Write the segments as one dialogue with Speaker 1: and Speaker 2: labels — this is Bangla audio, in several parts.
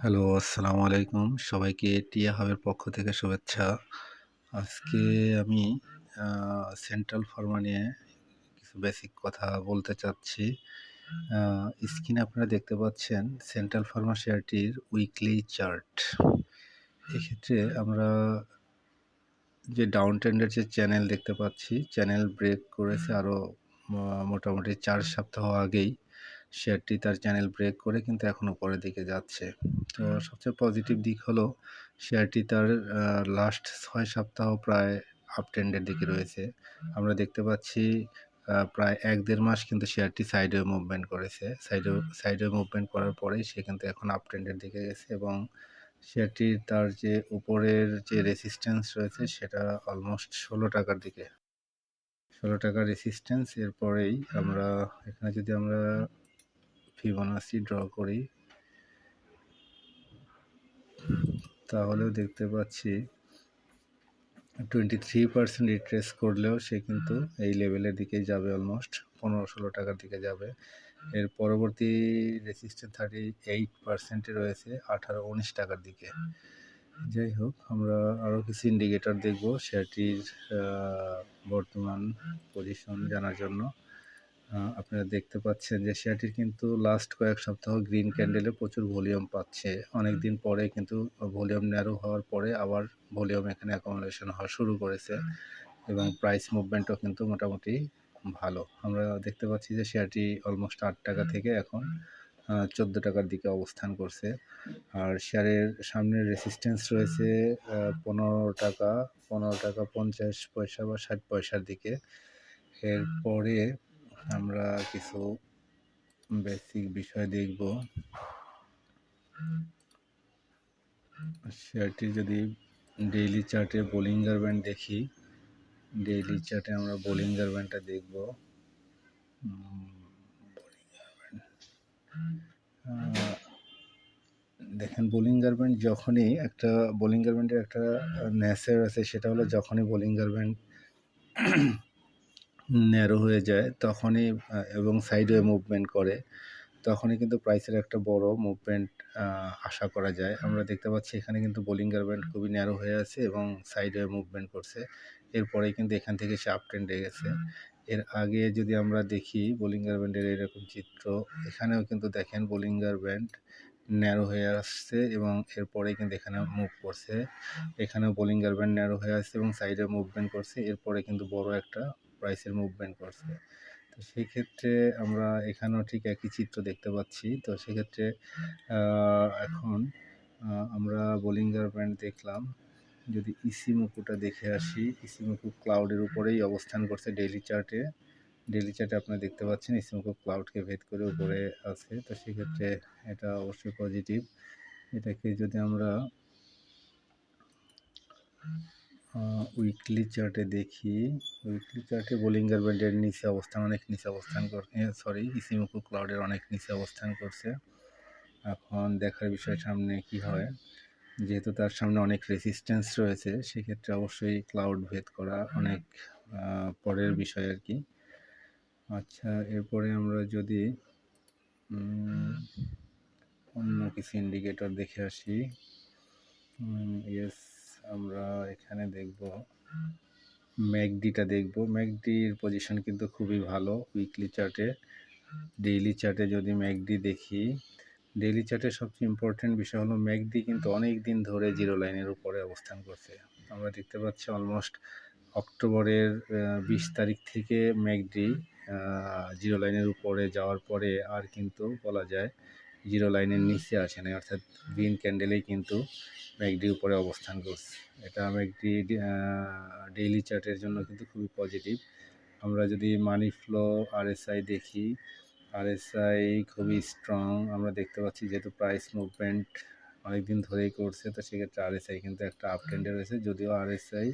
Speaker 1: হ্যালো, আসসালামু আলাইকুম। সবাইকে টিয়া হাবের পক্ষ থেকে শুভেচ্ছা। আজকে আমি আ সেন্ট্রাল ফার্মা নিয়ে কিছু বেসিক কথা বলতে চাচ্ছি। আ স্ক্রিনে আপনারা দেখতে পাচ্ছেন সেন্ট্রাল ফার্মা শেয়ারটির উইকলি চার্ট। এক্ষেত্রে আমরা যে ডাউন ট্রেন্ডের যে চ্যানেল দেখতে পাচ্ছি, চ্যানেল ব্রেক করেছে আরও মোটামুটি ৪ সপ্তাহ আগেই। শেয়ারটি তার চ্যানেল ব্রেক করে কিন্তু এখন উপরের দিকে যাচ্ছে। তো সবচেয়ে পজিটিভ দিক হলো শেয়ারটি তার লাস্ট ৬ সপ্তাহ প্রায় আপ ট্রেন্ডের দিকে রয়েছে। আমরা দেখতে পাচ্ছি প্রায় ১-১.৫ মাস কিন্তু শেয়ারটি সাইডওয়ে মুভমেন্ট করেছে। সাইডওয়ে মুভমেন্ট করার পরেই সে কিন্তু এখন আপ ট্রেন্ডের দিকে গেছে এবং শেয়ারটির তার যে উপরের যে রেসিস্ট্যান্স রয়েছে সেটা অলমোস্ট ৳১৬ দিকে। ৳১৬ রেসিস্ট্যান্স এরপরেই আমরা এখানে যদি আমরা ফিবোনাচি ড্র করি তাহলেও দেখতে পাচ্ছি 23% রিট্রেস করলেও সে কিন্তু এই লেভেলের দিকেই যাবে অলমোস্ট ৳১৫-১৬ দিকে যাবে। এর পরবর্তী রেসিস্ট্যান্স 38% এ রয়েছে ৳১৮-১৯ দিকে। যাই হোক, আমরা আরও কিছু ইন্ডিকেটর দেখব শেয়ারটির বর্তমান পজিশন জানার জন্য। আপনারা দেখতে পাচ্ছেন যে শেয়ারটির কিন্তু লাস্ট কয়েক সপ্তাহ গ্রিন ক্যান্ডেলে প্রচুর ভলিউম পাচ্ছে। অনেকদিন পরে কিন্তু ভলিউম ন্যারো হওয়ার পরে আবার ভলিউম এখানে অ্যাকুমুলেশন হওয়া শুরু করেছে এবং প্রাইস মুভমেন্টও কিন্তু মোটামুটি ভালো। আমরা দেখতে পাচ্ছি যে শেয়ারটি অলমোস্ট ৳৮ থেকে এখন ৳১৪ দিকে অবস্থান করছে। আর শেয়ারের সামনের রেসিস্ট্যান্স রয়েছে ৳১৫, ৳১৫.৫০ বা ৬০ পয়সার দিকে। এরপরে আমরা কিছু বেসিক বিষয় দেখব। শেয়ারটি যদি ডেইলি চার্টে বোলিঙ্গার ব্যান্ড দেখি, ডেইলি চার্টে আমরা বোলিঙ্গার ব্যান্ডটা দেখব। দেখেন বোলিঙ্গার ব্যান্ড যখনই একটা বোলিঙ্গার ব্যান্ডের একটা নেচার আছে, সেটা হলো যখনই বোলিঙ্গার ব্যান্ড ন্যারো হয়ে যায় তখনই এবং সাইডওয়ে মুভমেন্ট করে তখনই কিন্তু প্রাইসের একটা বড় মুভমেন্ট আশা করা যায়। আমরা দেখতে পাচ্ছি এখানে কিন্তু বোলিঙ্গার ব্যান্ড খুবই ন্যারো হয়ে আছে এবং সাইডওয়ে মুভমেন্ট করছে। এরপরেই কিন্তু এখান থেকে সে আপ ট্রেন্ডে গেছে। এর আগে যদি আমরা দেখি বোলিঙ্গার ব্যান্ডের এরকম চিত্র, এখানেও কিন্তু দেখেন বোলিঙ্গার ব্যান্ড ন্যারো হয়ে আসছে এবং এরপরেই কিন্তু এখানে মুভ করছে। এখানেও বোলিঙ্গার ব্যান্ড ন্যারো হয়ে আসছে এবং সাইডে মুভমেন্ট করছে। এরপরে কিন্তু বড় একটা প্রাইসের মুভমেন্ট করছে। তো সেক্ষেত্রে আমরা এখানেও ঠিক একই চিত্র দেখতে পাচ্ছি। তো সেক্ষেত্রে এখন আমরা বোলিঙ্গার ব্যান্ড দেখলাম। যদি ইসিমোকুটা দেখে আসি, ইসিমোকু ক্লাউডের উপরেই অবস্থান করছে ডেইলি চার্টে। ডেইলি চার্টে আপনারা দেখতে পাচ্ছেন ইসিমোকু ক্লাউডকে ভেদ করে উপরে আছে। তো সেক্ষেত্রে এটা অবশ্যই পজিটিভ। এটাকে যদি আমরা উইকলি চার্টে দেখি, উইকলি চার্টে বোলিঙ্গার ব্যান্ডের নিচে অবস্থান, অনেক নিচে অবস্থান ইসিমোকু ক্লাউডের অনেক নিচে অবস্থান করছে। এখন দেখার বিষয় সামনে কি হয়। যেহেতু তার সামনে অনেক রেসিস্ট্যান্স রয়েছে, সেক্ষেত্রে অবশ্যই ক্লাউড ভেদ করা অনেক পরের বিষয় আর কি। আচ্ছা, এরপরে আমরা যদি অন্য কিছু ইন্ডিকেটর দেখে আসি। ইয়েস, আমরা এখানে দেখব ম্যাকডিটা দেখব। ম্যাকডির পজিশন কিন্তু খুবই ভালো উইকলি চার্টে। ডেইলি চার্টে যদি ম্যাকডি দেখি, ডেইলি চার্টের সবচেয়ে ইম্পর্টেন্ট বিষয় হলো ম্যাকডি কিন্তু অনেক দিন ধরে জিরো লাইনের উপরে অবস্থান করছে। আমরা দেখতে পাচ্ছি অলমোস্ট অক্টোবরের ২০ তারিখ থেকে ম্যাকডি জিরো লাইনের উপরে যাওয়ার পরে আর কিন্তু বলা যায় জিরো লাইনের নিচে আসে নাই, অর্থাৎ গ্রিন ক্যান্ডেলেই কিন্তু ম্যাকডি উপরে অবস্থান করছে। এটা ম্যাকডি ডেইলি চার্টের জন্য কিন্তু খুবই পজিটিভ। আমরা যদি মানি ফ্লো আরএসআই দেখি, আরএসআই খুবই স্ট্রং। আমরা দেখতে পাচ্ছি যেহেতু প্রাইস মুভমেন্ট অনেকদিন ধরেই করছে, তো সেক্ষেত্রে আরএসআই কিন্তু একটা আপ ট্রেন্ডে রয়েছে। যদিও আরএসআই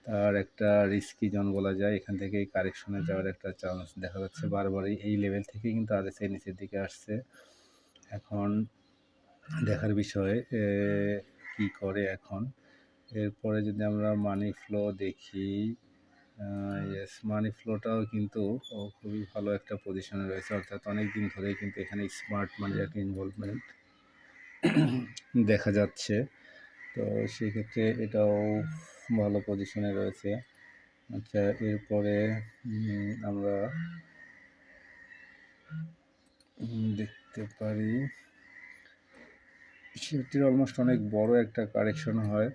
Speaker 1: তার একটা রিস্কি জোন বলা যায়, এখান থেকে কারেকশনে যাওয়ার একটা চান্স দেখা যাচ্ছে। বারবারই এই লেভেল থেকে কিন্তু আরএসআই নিচের দিকে আসছে। এখন দেখার বিষয় কি করে এখন। এরপরে যদি আমরা মানি ফ্লো দেখি, ইয়েস, মানি ফ্লোটাও কিন্তু খুবই ভালো একটা পজিশনে রয়েছে, অর্থাৎ অনেক দিন ধরেই কিন্তু এখানে স্মার্ট মানির একটা ইনভলভমেন্ট দেখা যাচ্ছে। তো সেক্ষেত্রে এটাও ভালো পজিশনে রয়েছে। আচ্ছা, এরপরে আমরা দেখতে পারি শেয়ারটির অলমোস্ট অনেক বড় একটা কারেকশন হয়।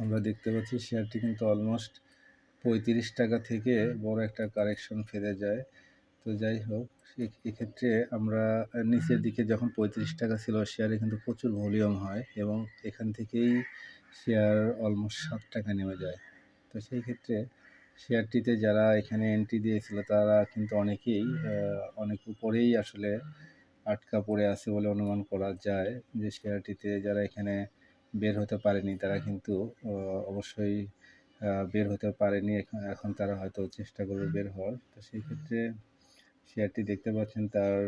Speaker 1: আমরা দেখতে পাচ্ছি শেয়ারটি কিন্তু অলমোস্ট 35 টাকা থেকে বড় একটা কারেকশন ফেলে যায়। তো যাই হোক, এক্ষেত্রে আমরা নিচের দিকে যখন 35 টাকা ছিল, শেয়ারে কিন্তু প্রচুর ভলিউম হয় এবং এখান থেকেই শেয়ার অলমোস্ট 7 টাকা নেমে যায়। তো সেই ক্ষেত্রে শেয়ারটিতে যারা এখানে এন্ট্রি দিয়েছিল তারা কিন্তু অনেকেই অনেক উপরেই আসলে আটকা পড়ে আছে বলে অনুমান করা যায়। যে শেয়ারটিতে যারা এখানে বের হতে পারেনি তারা কিন্তু অবশ্যই বের হতে পারেনি। এখন তারা হয়তো চেষ্টা করবে বের হওয়ার। তো সেই ক্ষেত্রে শেয়ারটি দেখতে পাচ্ছেন তার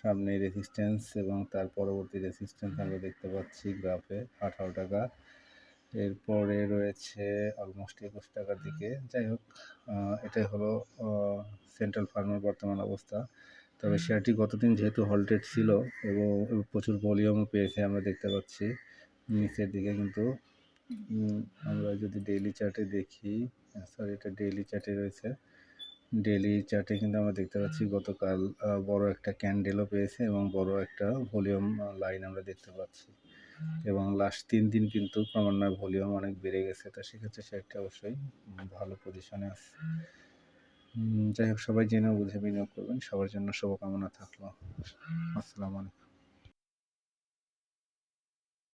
Speaker 1: সামনে রেজিস্ট্যান্স এবং তার পরবর্তী রেজিস্ট্যান্স আমরা দেখতে পাচ্ছি গ্রাফে 18 টাকা। এরপরে রয়েছে অলমোস্ট 21 টাকার দিকে। যাই হোক, এটাই হলো সেন্ট্রাল ফার্মের বর্তমান অবস্থা। তবে শেয়ারটি গতদিন যেহেতু হল্টেড ছিল এবং প্রচুর ভলিউমও পেয়েছে আমরা দেখতে পাচ্ছি নিচের দিকে। কিন্তু আমরা যদি ডেইলি চার্টে দেখি, সরি এটা ডেইলি চার্টে রয়েছে, ডেইলি চার্টে কিন্তু আমরা দেখতে পাচ্ছি গতকাল বড় একটা ক্যান্ডেলও পেয়েছে এবং বড় একটা ভলিউম লাইন আমরা দেখতে পাচ্ছি এবং লাস্ট 3 দিন কিন্তু ক্রমান্বয়ে ভলিউম অনেক বেড়ে গেছে। তো সেক্ষেত্রে শেয়ারটি অবশ্যই ভালো পজিশনে আছে। যাই হোক, সবাই জেনে বুঝে বিনিয়োগ করবেন। সবার জন্য শুভকামনা থাকলো। আসসালামু আলাইকুম।